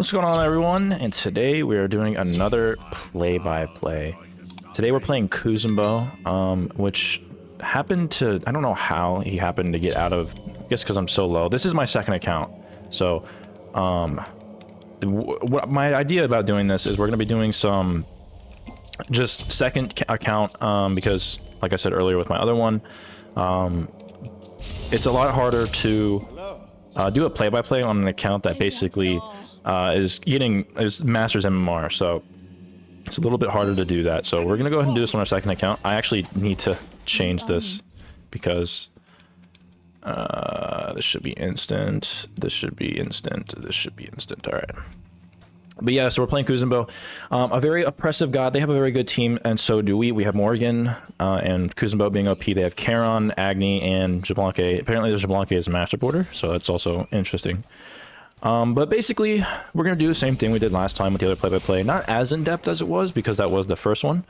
What's going on, everyone? And today we are doing another play-by-play. Today we're playing Kuzenbo, which happened to, I don't know how he happened to get out of, I guess because I'm so low. This is my second account. So, what my idea about doing this is we're going to be doing some just second account, because like I said earlier with my other one, it's a lot harder to do a play-by-play on an account that basically is Masters MMR, so it's a little bit harder to do that. So we're gonna go ahead and do this on our second account. I actually need to change this because this should be instant. This should be instant. This should be instant. All right. But yeah, so we're playing Kuzenbo, a very oppressive god. They have a very good team, and so do we. We have Morgan and Kuzenbo being OP. They have Charon, Agni, and Jablonke. Apparently, the Jablonke is a master border, so that's also interesting. But basically, we're going to do the same thing we did last time with the other play-by-play. Not as in-depth as it was, because that was the first one.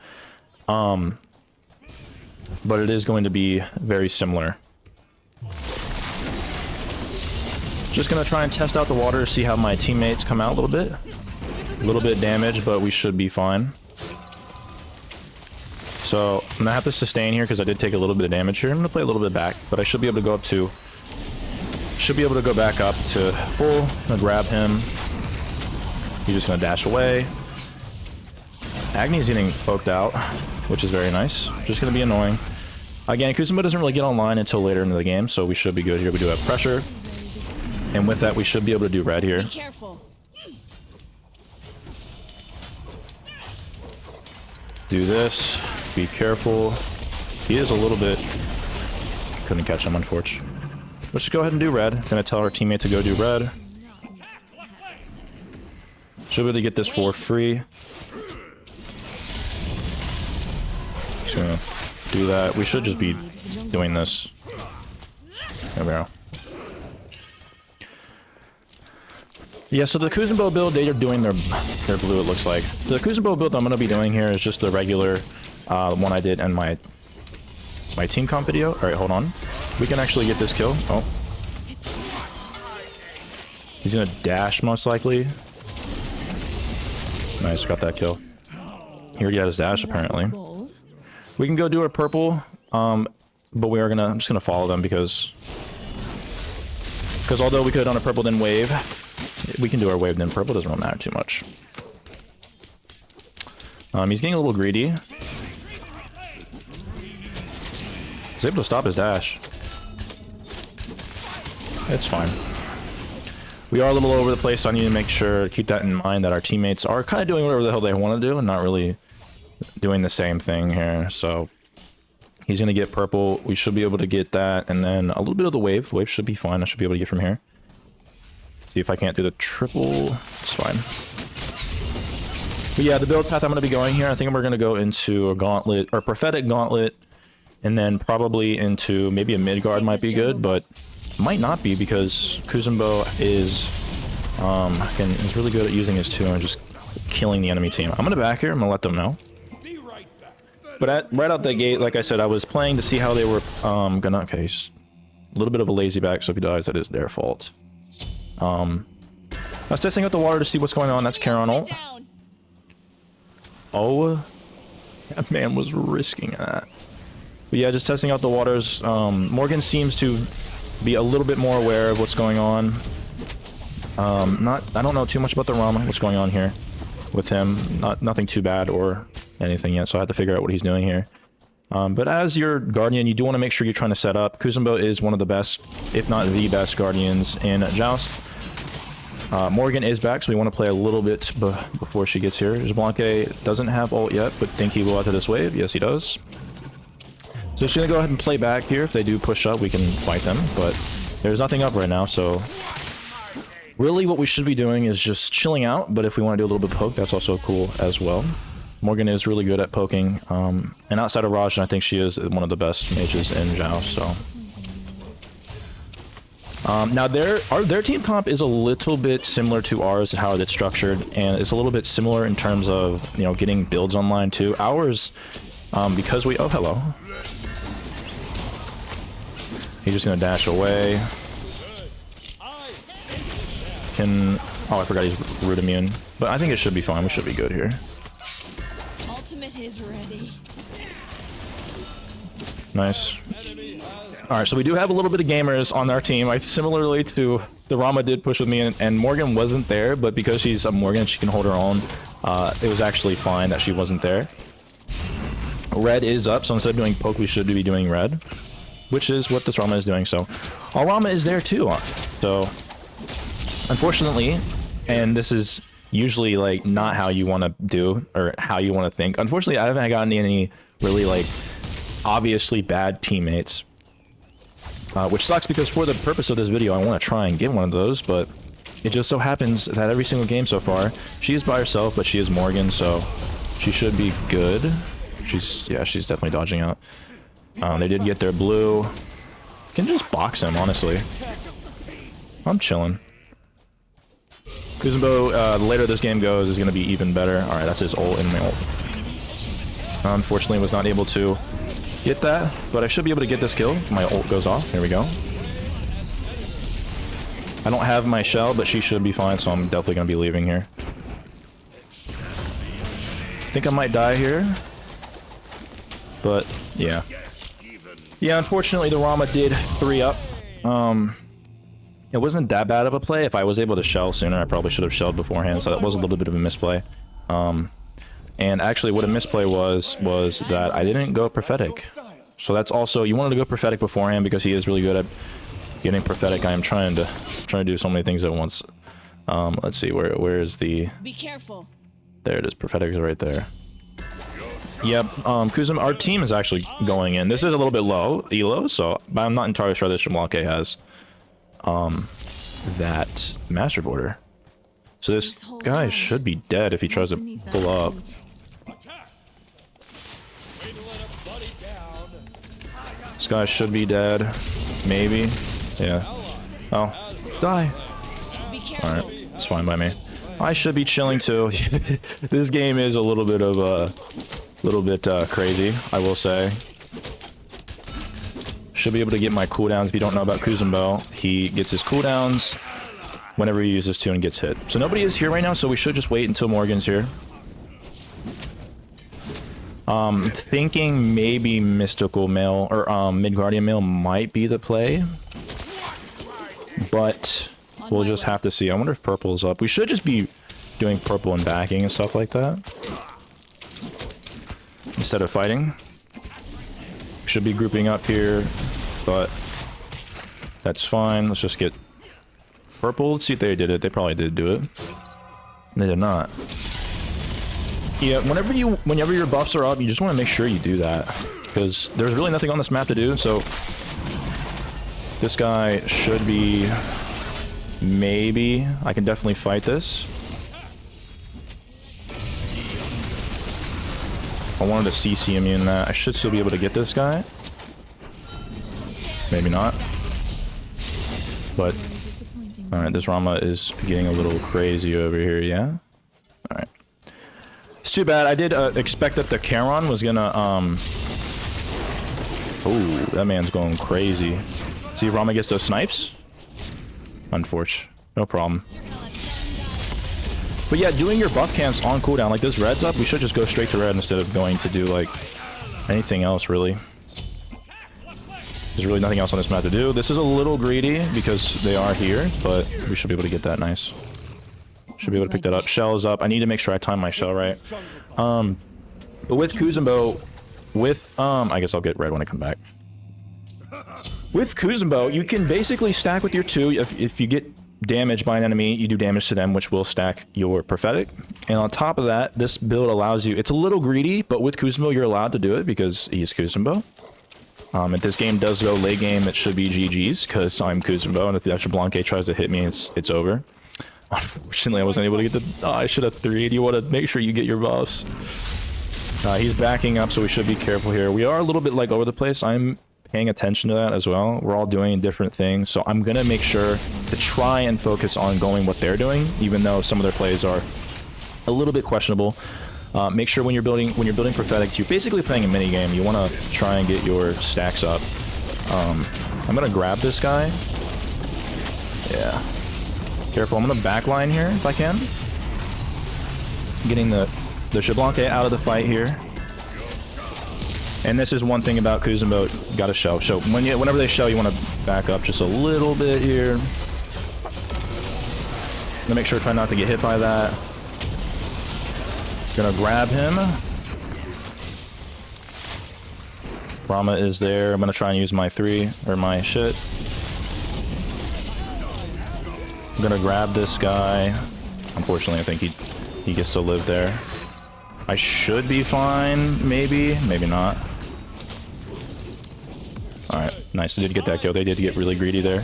But it is going to be very similar. Just going to try and test out the water, see how my teammates come out a little bit. A little bit damaged, but we should be fine. So, I'm going to have to sustain here, because I did take a little bit of damage here. I'm going to play a little bit back, but I should be able to go up to... Should be able to go back up to full. I'm gonna grab him. He's just gonna dash away. Agni's getting poked out, which is very nice. Just gonna be annoying. Again, Kuzenbo doesn't really get online until later into the game, so we should be good here. We do have pressure. And with that, we should be able to do red here. Be careful. Do this. Be careful. He is a little bit... Couldn't catch him, unfortunately. Let's just go ahead and do red. Gonna tell our teammate to go do red. Should be able to get this for free. Just gonna do that. We should just be doing this. There we go. Yeah, so the Kuzenbo build, they are doing their blue, it looks like. The Kuzenbo build I'm gonna be doing here is just the regular one I did in my team comp video. Alright, hold on. We can actually get this kill. Oh. He's gonna dash, most likely. Nice, got that kill. He already had his dash, apparently. We can go do our purple, but I'm just gonna follow them because although we could on a purple then wave, we can do our wave then purple, doesn't really matter too much. He's getting a little greedy. He's able to stop his dash. It's fine. We are a little over the place, so I need to make sure to keep that in mind, that our teammates are kind of doing whatever the hell they want to do and not really doing the same thing here. So he's going to get purple. We should be able to get that, and then a little bit of the wave. The wave should be fine. I should be able to get from here. See if I can't do the triple. It's fine. But yeah, the build path I'm going to be going here, I think we're going to go into a gauntlet, or prophetic gauntlet, and then probably into maybe a mid guard might be good, but might not be, because Kuzenbo is really good at using his 2 and just killing the enemy team. I'm gonna back here. I'm gonna let them know. But right out the gate, like I said, I was playing to see how they were gonna. Okay, he's a little bit of a lazy back, so if he dies, that is their fault. I was testing out the water to see what's going on. That's Charon ult. Oh, that man was risking that. But yeah, just testing out the waters. Morgan seems to be a little bit more aware of what's going on. I don't know too much about the ROM, what's going on here with him. Nothing too bad or anything yet, so I have to figure out what he's doing here. But as your Guardian, you do want to make sure you're trying to set up. Kuzenbo is one of the best, if not the best, Guardians in Joust. Morgan is back, so we want to play a little bit before she gets here. Jablonke doesn't have ult yet, but think he will after this wave. Yes, he does. So she's gonna go ahead and play back here. If they do push up, we can fight them, but there's nothing up right now, so really what we should be doing is just chilling out, but if we want to do a little bit of poke, that's also cool as well. Morgan is really good at poking, and outside of Rajan, I think she is one of the best mages in Joust, so... now their team comp is a little bit similar to ours, how it's structured, and it's a little bit similar in terms of, you know, getting builds online too. Ours, because we... Oh, hello. He's just gonna dash away. Can Oh, I forgot he's root immune. But I think it should be fine. We should be good here. Ultimate is ready. Nice. Alright, so we do have a little bit of gamers on our team. Similarly to the Rama did push with me, and Morgan wasn't there, but because she's a Morgan, she can hold her own. It was actually fine that she wasn't there. Red is up, so instead of doing poke, we should be doing red, which is what this Rama is doing. So our Rama is there too. So unfortunately, and this is usually like not how you want to do or how you want to think. Unfortunately, I haven't gotten any really like obviously bad teammates, which sucks because for the purpose of this video, I want to try and get one of those, but it just so happens that every single game so far, she is by herself, but she is Morgan, so she should be good. She's definitely dodging out. They did get their blue. Can just box him, honestly. I'm chilling. Kuzumbo, the later this game goes, is going to be even better. Alright, that's his ult and my ult. Unfortunately, was not able to get that, but I should be able to get this kill. My ult goes off. There we go. I don't have my shell, but she should be fine, so I'm definitely going to be leaving here. I think I might die here. But, yeah. Yeah, unfortunately, the Rama did 3 up. It wasn't that bad of a play. If I was able to shell sooner, I probably should have shelled beforehand, so that was a little bit of a misplay. And actually, what a misplay was that I didn't go prophetic. So that's also, you wanted to go prophetic beforehand because he is really good at getting prophetic. I am trying to do so many things at once. Let's see, where is the... Be careful. There it is, prophetic is right there. Yep, Kuzum, our team is actually going in. This is a little bit low, elo, so but I'm not entirely sure that SOLOQUEue has that master border. So this guy should be dead if he tries to pull up. This guy should be dead. Maybe. Yeah. Oh. Die. Alright. It's fine by me. I should be chilling too. This game is a little bit of crazy, I will say. Should be able to get my cooldowns. If you don't know about Kuzumbo, he gets his cooldowns whenever he uses 2 and gets hit. So nobody is here right now, so we should just wait until Morgan's here. Thinking maybe Mystical Mail or Midgardian Mail might be the play, but we'll just have to see. I wonder if purple's up. We should just be doing purple and backing and stuff like that instead of fighting. Should be grouping up here, but that's fine. Let's just get purple. Let's see if they did it. They probably did do it. They did not. Yeah, whenever your buffs are up, you just want to make sure you do that, because there's really nothing on this map to do. So this guy should be, maybe I can definitely fight this. I wanted to CC immune that. I should still be able to get this guy. Maybe not. But alright, this Rama is getting a little crazy over here, yeah? Alright. It's too bad. I did expect that the Charon was gonna, oh, that man's going crazy. See if Rama gets those snipes? Unfortunate. No problem. But yeah, doing your buff camps on cooldown, like this red's up, we should just go straight to red instead of going to do, like, anything else, really. There's really nothing else on this map to do. This is a little greedy because they are here, but we should be able to get that nice. Should be able to pick that up. Shell is up. I need to make sure I time my shell right. But with Kuzumbo, I guess I'll get red when I come back. With Kuzumbo, you can basically stack with your 2. If you get damaged by an enemy, you do damage to them, which will stack your prophetic. And on top of that, this build allows you, it's a little greedy, but with Kuzumbo, you're allowed to do it because he's Kuzumbo. If this game does go late game, it should be GG's because I'm Kuzumbo, and if the extra Blanque tries to hit me, it's over. Unfortunately, I wasn't able to get the... Oh, I should have 3'd. You want to make sure you get your buffs. He's backing up, so we should be careful here. We are a little bit, like, over the place. I'm paying attention to that as well. We're all doing different things, so I'm going to make sure to try and focus on going what they're doing, even though some of their plays are a little bit questionable. Make sure when you're building prophetic, you're basically playing a mini game. You want to try and get your stacks up. I'm gonna grab this guy. Yeah. Careful, I'm gonna backline here if I can. Getting the Xbalanque out of the fight here. And this is one thing about Kuzenbo, gotta shell. So whenever they shell, you want to back up just a little bit here. To make sure, try not to get hit by that. Gonna grab him. Rama is there. I'm gonna try and use my 3 or my shit. I'm gonna grab this guy. Unfortunately, I think he gets to live there. I should be fine, maybe, maybe not. Alright, nice. They did get that kill. They did get really greedy there.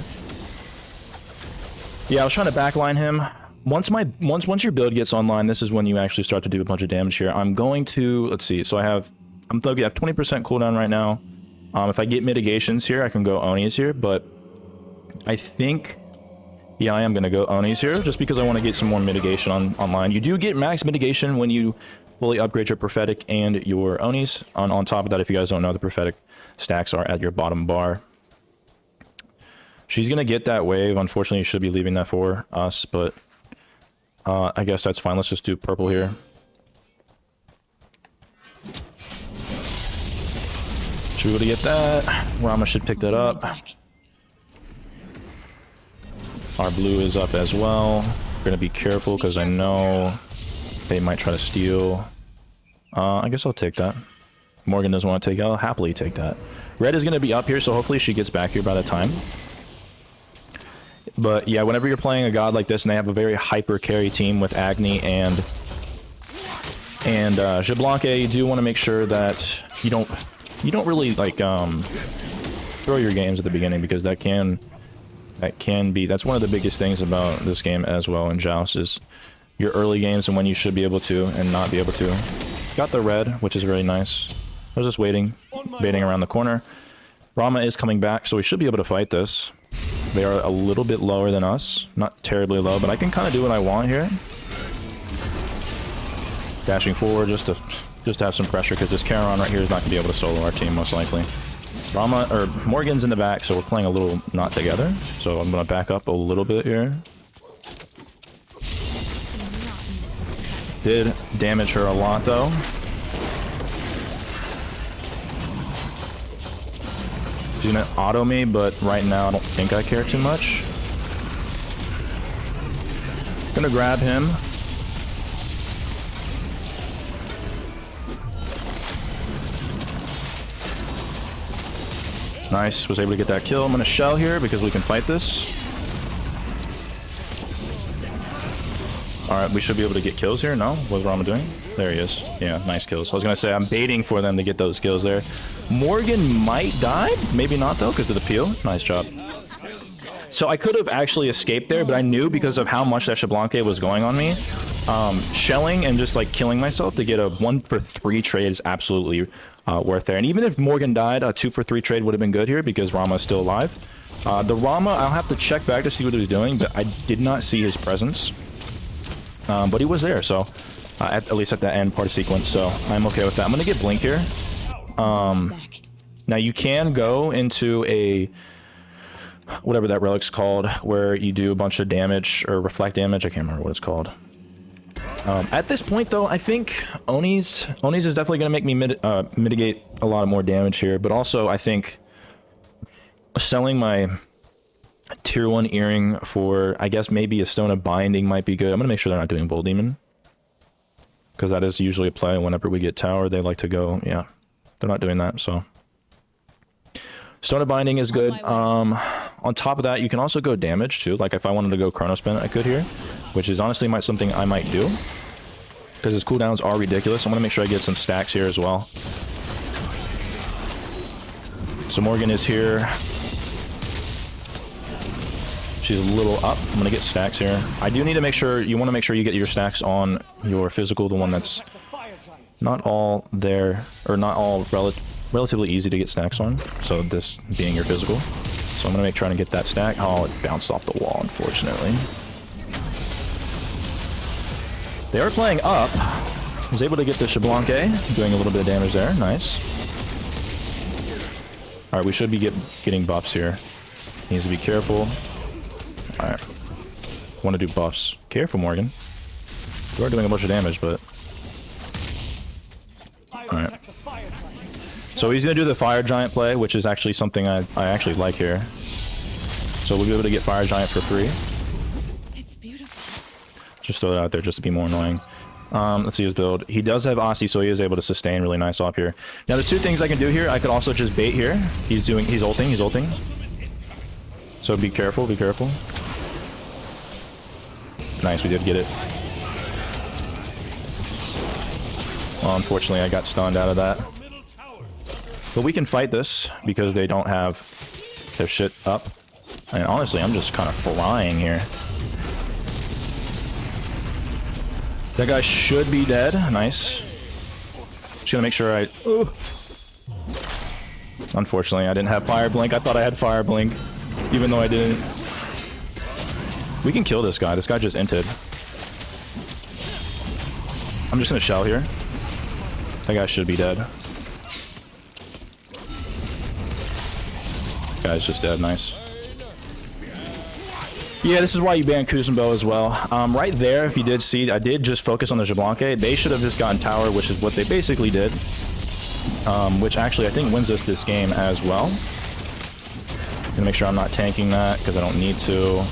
Yeah, I was trying to backline him. Once your build gets online, this is when you actually start to do a bunch of damage here. I'm going to, let's see, so I have 20% cooldown right now. If I get mitigations here, I can go Onis here, but I think, yeah, I am going to go Onis here, just because I want to get some more mitigation online. You do get max mitigation when you fully upgrade your prophetic and your Onis. On top of that, if you guys don't know, the prophetic stacks are at your bottom bar. She's going to get that wave. Unfortunately, you should be leaving that for us, but I guess that's fine. Let's just do purple here. Should be able to get that. Rama should pick that up. Our blue is up as well. We're going to be careful because I know they might try to steal. I guess I'll take that. Morgan doesn't want to take it. I'll happily take that. Red is going to be up here, so hopefully she gets back here by the time. But yeah, whenever you're playing a god like this and they have a very hyper carry team with Agni and Xbalanque, you do want to make sure that you don't really like throw your games at the beginning, because that's one of the biggest things about this game as well in Joust is your early games and when you should be able to and not be able to. Got the red, which is very nice. I was just waiting, baiting around the corner. Rama is coming back, so we should be able to fight this. They are a little bit lower than us. Not terribly low, but I can kind of do what I want here. Dashing forward just to have some pressure, because this Charon right here is not going to be able to solo our team, most likely. Morgan's in the back, so we're playing a little not together. So I'm going to back up a little bit here. Did damage her a lot, though. She's gonna auto me, but right now I don't think I care too much. Gonna grab him. Nice, was able to get that kill. I'm gonna shell here because we can fight this. Alright, we should be able to get kills here. No? What's Rama doing? There he is. Yeah, nice kills. I was gonna say, I'm baiting for them to get those kills there. Morgan might die. Maybe not, though, because of the peel. Nice job. So I could have actually escaped there, but I knew because of how much that Xbalanque was going on me. Shelling and just, like, killing myself to get a 1-for-3 trade is absolutely worth there. And even if Morgan died, a 2-for-3 trade would have been good here because Rama is still alive. The Rama, I'll have to check back to see what he was doing, but I did not see his presence. But he was there, so at least at the end part of sequence, so I'm okay with that. I'm gonna get Blink here. Now you can go into a whatever that relic's called, where you do a bunch of damage or reflect damage. I can't remember what it's called. At this point, though, I think Onis is definitely gonna make me mitigate a lot more damage here. But also, I think selling my tier 1 earring for, I guess, maybe a Stone of Binding might be good. I'm gonna make sure they're not doing Bull Demon, because that is usually a play whenever we get tower. They like to go, yeah, they're not doing that, so Stone of Binding is good. On top of that, you can also go damage too. Like if I wanted to go Chrono Spin, I could here, which is honestly something I might do, because his cooldowns are ridiculous. I'm gonna make sure I get some stacks here as well. So Morgan is here. She's a little up. I'm gonna get stacks here. I do need to make sure, you want to make sure you get your stacks on your physical, the one that's not all there, or not all relatively easy to get stacks on. So this being your physical. So I'm gonna try to get that stack. Oh, it bounced off the wall, unfortunately. They are playing up. I was able to get the Xbalanque, doing a little bit of damage there. Nice. Alright, we should be getting buffs here. Needs to be careful. Alright. want to do buffs. Careful, Morgan. You are doing a bunch of damage, but... Alright. So he's going to do the Fire Giant play, which is actually something I actually like here. So we'll be able to get Fire Giant for free. It's beautiful. Just throw it out there just to be more annoying. Let's see his build. He does have Aussie, so he is able to sustain really nice off here. Now there's two things I can do here. I could also just bait here. He's ulting. So be careful, be careful. Nice, we did get it. Well, unfortunately, I got stunned out of that. But we can fight this because they don't have their shit up. And honestly, I'm just kind of flying here. That guy should be dead. Nice. Just gonna make sure I... Ooh. Unfortunately, I didn't have Fire Blink. I thought I had Fire Blink, even though I didn't. We can kill this guy. This guy just inted. I'm just gonna shell here. That guy should be dead. Guy's just dead. Nice. Yeah, this is why you ban Kuzenbo as well. Right there, if you did see, I did just focus on the Jablanque. They should have just gotten tower, which is what they basically did. Which actually I think wins us this game as well. Gonna make sure I'm not tanking that because I don't need to.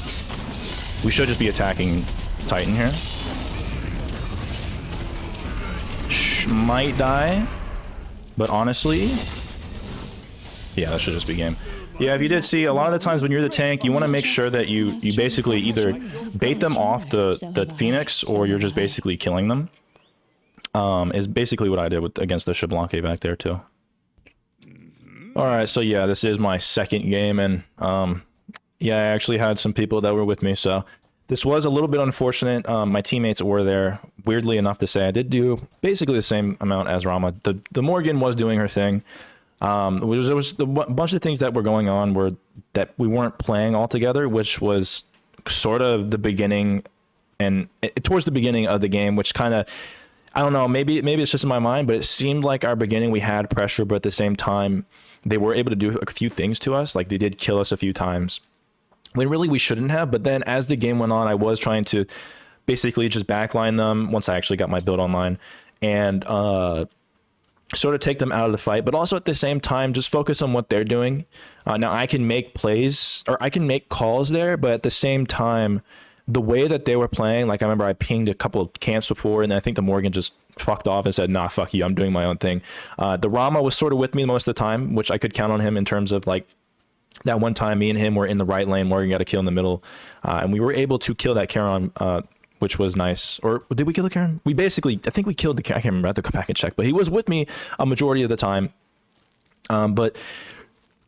We should just be attacking Titan here. Might die, but honestly, yeah, that should just be game. Yeah, if you did see, a lot of the times when you're the tank, you want to make sure that you basically either bait them off the Phoenix or you're just basically killing them. Is basically what I did against the Jablanque back there too. All right, so yeah, this is my second game, and yeah, I actually had some people that were with me, so this was a little bit unfortunate. My teammates were there. Weirdly enough to say, I did do basically the same amount as Rama. The Morgan was doing her thing. There was a bunch of things that were going on were that we weren't playing all together, which was sort of the beginning and towards the beginning of the game, which kind of, I don't know, maybe it's just in my mind, but it seemed like our beginning we had pressure, but at the same time they were able to do a few things to us. Like they did kill us a few times when really we shouldn't have. But then as the game went on, I was trying to basically just backline them once I actually got my build online and sort of take them out of the fight, but also at the same time just focus on what they're doing. Now I can make plays or I can make calls there, but at the same time the way that they were playing, like I remember I pinged a couple of camps before and I think the Morgan just fucked off and said, nah, fuck you, I'm doing my own thing. The Rama was sort of with me most of the time, which I could count on him in terms of like that one time me and him were in the right lane, Morgan got a kill in the middle, and we were able to kill that Charon, which was nice. Or did we kill the Charon? We basically, I think we killed the Charon. I can't remember, I have to go back and check, but he was with me a majority of the time. But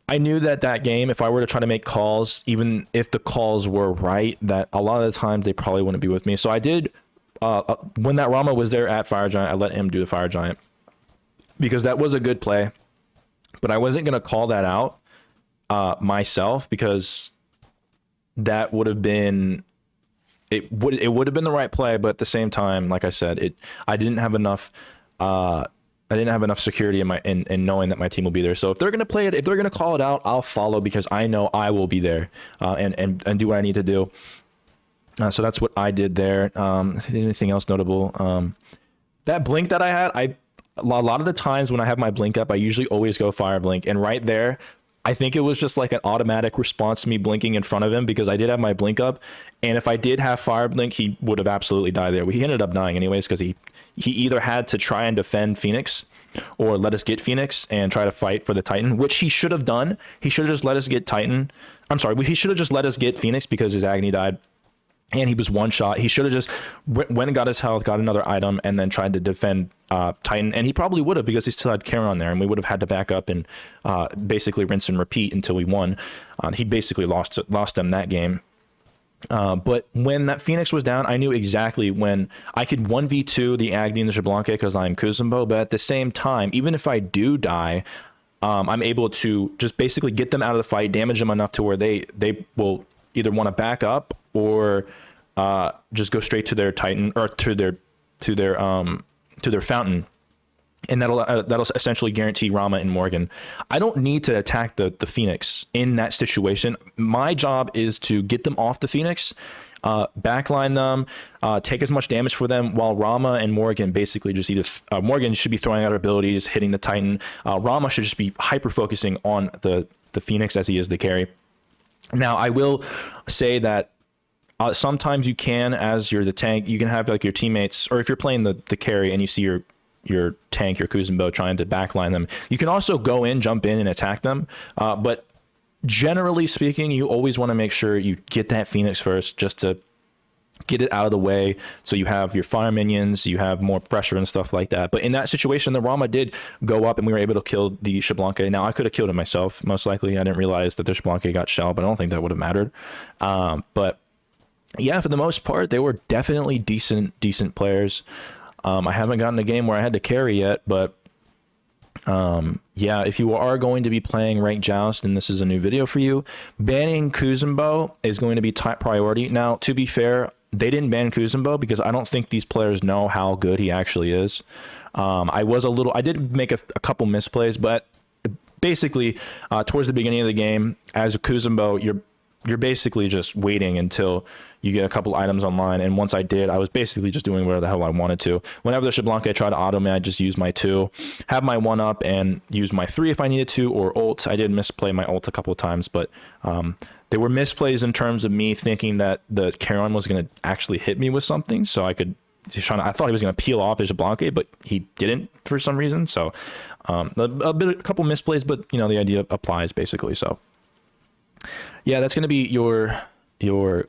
I knew that game, if I were to try to make calls, even if the calls were right, that a lot of the times they probably wouldn't be with me. So I did, when that Rama was there at Fire Giant, I let him do the Fire Giant because that was a good play, but I wasn't going to call that out myself because that would have been, it would have been the right play, but at the same time, like I said, I didn't have enough security in knowing that my team will be there. So if they're gonna play it, if they're gonna call it out, I'll follow because I know I will be there and do what I need to do. So that's what I did there. Anything else notable? That blink that I had, a lot of the times when I have my blink up, I usually always go Fire Blink, and right there, I think it was just like an automatic response to me blinking in front of him because I did have my blink up, and if I did have Fire Blink, he would have absolutely died there. He ended up dying anyways because he either had to try and defend Phoenix or let us get Phoenix and try to fight for the Titan, which he should have done. He should have just let us get Titan. I'm sorry, he should have just let us get Phoenix because his Agni died. And he was one shot. He should have just went and got his health, got another item, and then tried to defend Titan. And he probably would have because he still had Charon there, and we would have had to back up and basically rinse and repeat until we won. He basically lost them that game. But when that Phoenix was down, I knew exactly when I could 1v2 the Agni and the Jablanque because I'm Kuzenbo. But at the same time, even if I do die, I'm able to just basically get them out of the fight, damage them enough to where they will either want to back up or just go straight to their Titan or to their fountain and that'll essentially guarantee Rama and Morgan. I don't need to attack the Phoenix in that situation. My job is to get them off the Phoenix, backline them, take as much damage for them, while Rama and Morgan basically just either Morgan should be throwing out her abilities, hitting the Titan. Rama should just be hyper focusing on the Phoenix as he is the carry. Now, I will say that sometimes you can, as you're the tank, you can have like your teammates, or if you're playing the carry and you see your tank, your Kuzenbo trying to backline them, you can also go in, jump in and attack them. But generally speaking, you always want to make sure you get that Phoenix first, just to get it out of the way, so you have your fire minions, you have more pressure and stuff like that. But in that situation, the Rama did go up and we were able to kill the Xbalanque. Now, I could have killed it myself, most likely. I didn't realize that the Xbalanque got shell, but I don't think that would have mattered. But yeah, for the most part, they were definitely decent players. I haven't gotten a game where I had to carry yet, but yeah, if you are going to be playing ranked Joust, and this is a new video for you, banning Kuzenbo is going to be top priority. Now, to be fair, they didn't ban Kuzenbo because I don't think these players know how good he actually is. I did make a couple misplays, but basically towards the beginning of the game, as a Kuzenbo, you're basically just waiting until you get a couple items online. And once I did, I was basically just doing whatever the hell I wanted to. Whenever the Xbalanque tried to auto me, I just used my 2, have my 1 up, and use my 3 if I needed to, or ult. I did misplay my ult a couple of times, but there were misplays in terms of me thinking that the Charon was going to actually hit me with something, so I thought he was going to peel off his Xbalanque, but he didn't for some reason. So a couple misplays, but you know, the idea applies basically. So yeah, that's going to be your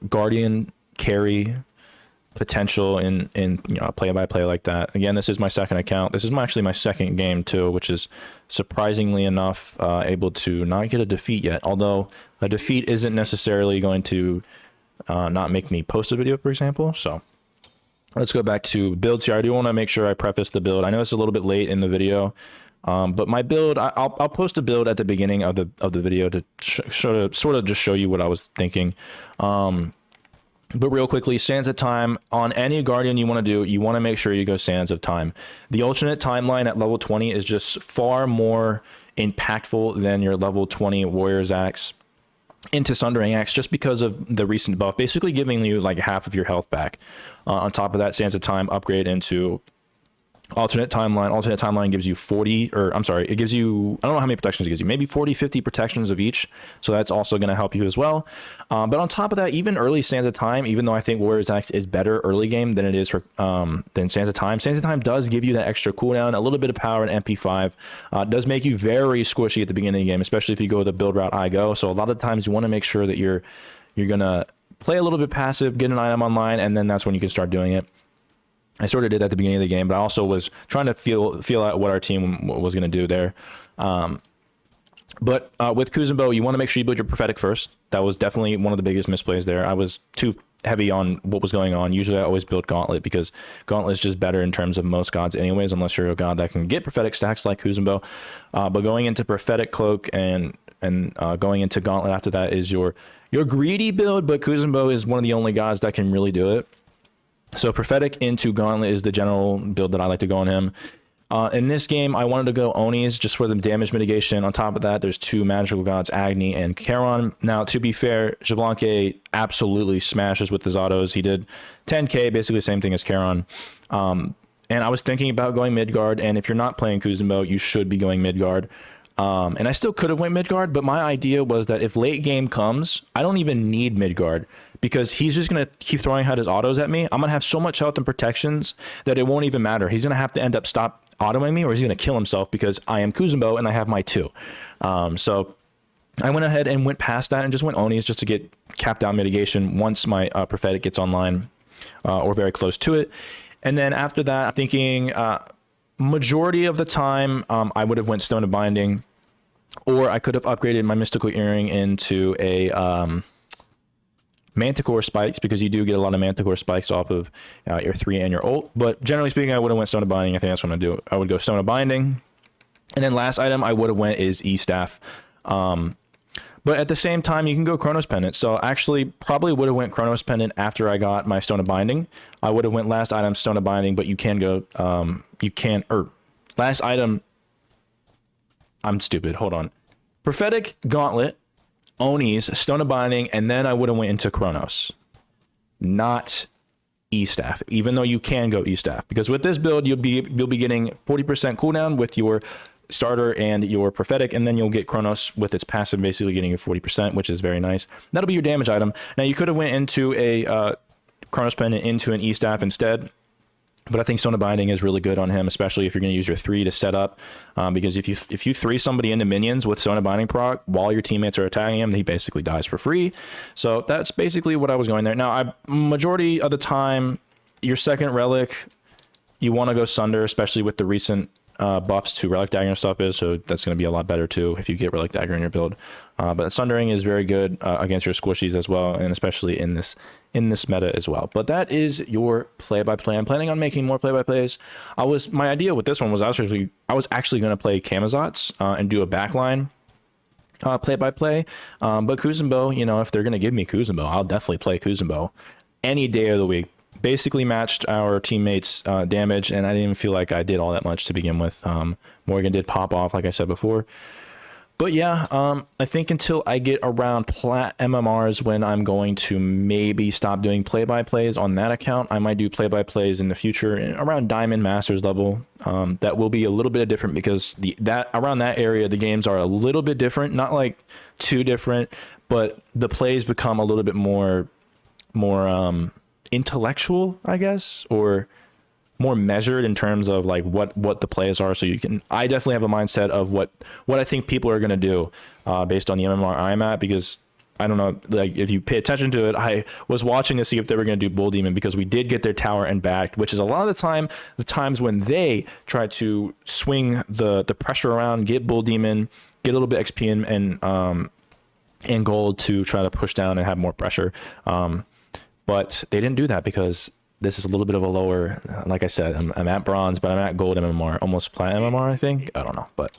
Guardian carry potential in you know, a play-by-play like that. Again, this is my second account. This is actually my second game too, which is surprisingly enough able to not get a defeat yet. Although a defeat isn't necessarily going to not make me post a video, for example. So let's go back to builds here. I do want to make sure I preface the build. I know it's a little bit late in the video. But my build, I'll post a build at the beginning of the video to sort of just show you what I was thinking. But real quickly, Sands of Time, on any Guardian you want to do, you want to make sure you go Sands of Time. The alternate timeline at level 20 is just far more impactful than your level 20 Warrior's Axe into Sundering Axe, just because of the recent buff, basically giving you like half of your health back. On top of that, Sands of Time upgrade into alternate timeline gives you 40, or I'm sorry, it gives you, I don't know how many protections it gives you, maybe 40, 50 protections of each. So that's also going to help you as well. But on top of that, even early Sands of Time, even though I think Warrior's Axe is better early game than it is for than Sands of Time does give you that extra cooldown, a little bit of power in MP5. Does make you very squishy at the beginning of the game, especially if you go the build route I go. So a lot of times you want to make sure that you're going to play a little bit passive, get an item online, and then that's when you can start doing it. I sort of did at the beginning of the game, but I also was trying to feel out what our team was going to do there. But with Kuzenbo, you want to make sure you build your prophetic first. That was definitely one of the biggest misplays there. I was too heavy on what was going on. Usually I always build Gauntlet because Gauntlet is just better in terms of most gods anyways, unless you're a god that can get prophetic stacks like Kuzenbo. But going into prophetic cloak and going into Gauntlet after that is your greedy build, but Kuzenbo is one of the only gods that can really do it. So prophetic into Gauntlet is the general build that I like to go on him. In this game, I wanted to go Onis just for the damage mitigation. On top of that, there's 2 magical gods, Agni and Charon. Now, to be fair, Xbalanque absolutely smashes with his autos. He did 10k, basically the same thing as Charon. And I was thinking about going Midgard, and if you're not playing Kuzenbo, you should be going Midgard. And I still could have went Midgard, but my idea was that if late game comes, I don't even need Midgard, because he's just going to keep throwing out his autos at me. I'm going to have so much health and protections that it won't even matter. He's going to have to end up stop autoing me, or he's going to kill himself because I am Kuzenbo and I have my 2. So I went ahead and went past that and just went Onis just to get capped out mitigation once my prophetic gets online or very close to it. And then after that, I'm thinking majority of the time I would have went Stone of Binding, or I could have upgraded my Mystical Earring into a Manticore spikes, because you do get a lot of Manticore spikes off of your 3 and your ult. But generally speaking, I would have went Stone of Binding. I think that's what I'm gonna do. I would go Stone of Binding, and then last item I would have went is E-Staff. But at the same time, you can go Chronos Pendant. So actually, probably would have went Chronos Pendant after I got my Stone of Binding. I would have went last item Stone of Binding, but you can go Last item. I'm stupid. Hold on. Prophetic Gauntlet, Onis, Stone of Binding, and then I would have went into Chronos. Not E-Staff, even though you can go E-Staff. Because with this build, you'll be getting 40% cooldown with your starter and your Prophetic, and then you'll get Chronos with its passive basically getting you 40%, which is very nice. That'll be your damage item. Now, you could have went into a Chronos Pendant into an E-Staff instead. But I think Stone of Binding is really good on him, especially if you're going to use your 3 to set up. Because if you 3 somebody into minions with Stone of Binding proc while your teammates are attacking him, he basically dies for free. So that's basically what I was going there. Now, majority of the time, your second relic, you want to go Sunder, especially with the recent buffs to Relic Dagger and stuff is. So that's going to be a lot better too if you get Relic Dagger in your build. But Sundering is very good against your squishies as well, and especially in this meta as well. But that is your play-by-play. I'm planning on making more play-by-plays. My idea with this one was I was actually going to play Camazotz and do a backline play-by-play. But Kuzenbo, you know, if they're going to give me Kuzenbo, I'll definitely play Kuzenbo any day of the week. Basically matched our teammates' damage, and I didn't even feel like I did all that much to begin with. Morgan did pop off, like I said before. But yeah, I think until I get around Plat MMRs when I'm going to maybe stop doing play-by-plays on that account. I might do play-by-plays in the future around Diamond Masters level. That will be a little bit different because around that area, the games are a little bit different. Not like too different, but the plays become a little bit more intellectual, I guess, or more measured in terms of like what the plays are. So I definitely have a mindset of what I think people are going to do based on the MMR I'm at, because I don't know, like if you pay attention to it, I was watching to see if they were going to do Bull Demon, because we did get their tower and back, which is a lot of the times when they try to swing the pressure around, get Bull Demon, get a little bit XP and gold to try to push down and have more pressure. But they didn't do that because this is a little bit of a lower, like I said, I'm at bronze, but I'm at gold MMR, almost plat MMR, I think. I don't know, but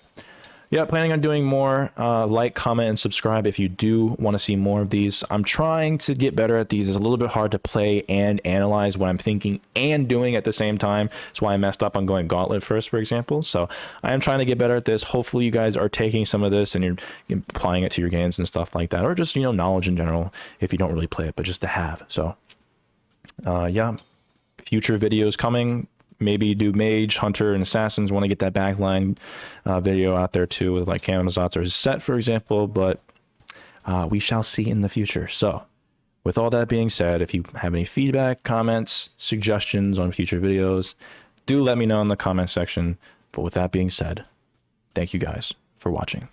yeah, planning on doing more. Like, comment, and subscribe if you do want to see more of these. I'm trying to get better at these. It's a little bit hard to play and analyze what I'm thinking and doing at the same time. That's why I messed up on going Gauntlet first, for example. So I am trying to get better at this. Hopefully you guys are taking some of this and you're applying it to your games and stuff like that, or just, you know, knowledge in general if you don't really play it, but just to have. So yeah, future videos coming. Maybe do Mage, Hunter, and Assassins. Want to get that backline video out there too, with like Camazotz or Set, for example. But we shall see in the future. So with all that being said, if you have any feedback, comments, suggestions on future videos, do let me know in the comment section. But with that being said, thank you guys for watching.